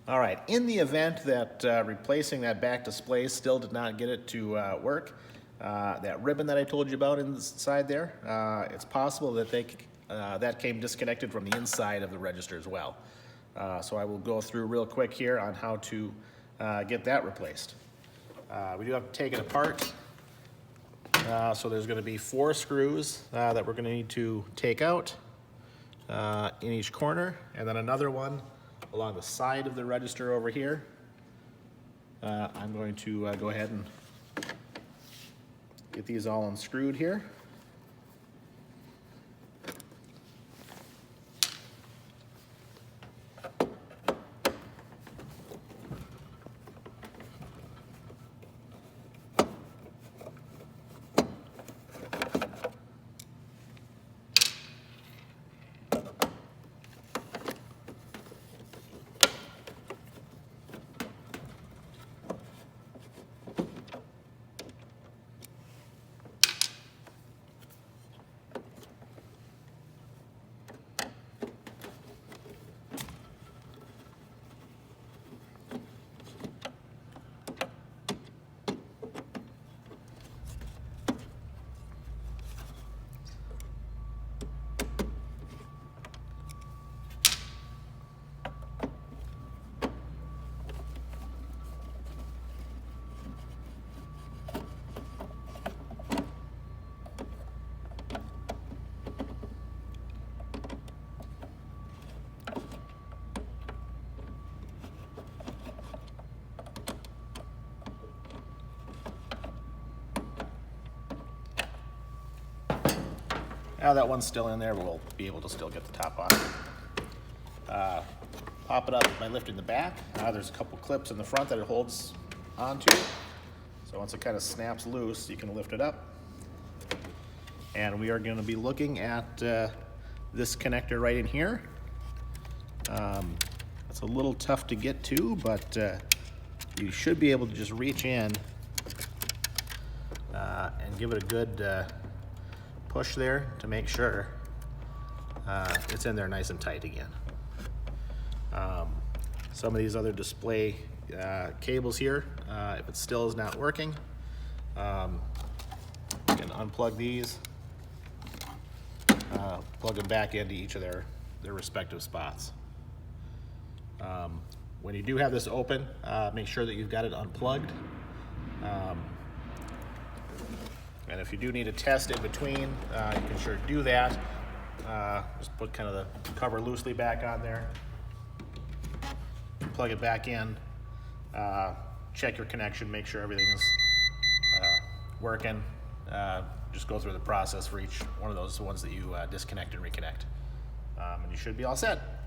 All right, in the event that replacing that back display still did not get it to work, that ribbon that I told you about inside there, it's possible that that came disconnected from the inside of the register as well. So I will go through real quick here on how to get that replaced. We do have to take it apart. So there's going to be 4 screws that we're going to need to take out in each corner, and then another one along the side of the register over here. I'm going to go ahead and get these all unscrewed here. Now that one's still in there, but we'll be able to still get the top on. Pop it up by lifting the back. There's a couple clips in the front that it holds onto. So once it kind of snaps loose, you can lift it up. And we are going to be looking at this connector right in here. It's a little tough to get to, but you should be able to just reach in and give it a good push there to make sure it's in there nice and tight again. Some of these other display cables here, if it still is not working, you can unplug these, plug them back into each of their respective spots. When you do have this open, make sure that you've got it unplugged. And if you do need to test in between, you can sure do that. Just put kind of the cover loosely back on there. Plug it back in. Check your connection, make sure everything is working. Just go through the process for each one of those ones that you disconnect and reconnect. And you should be all set.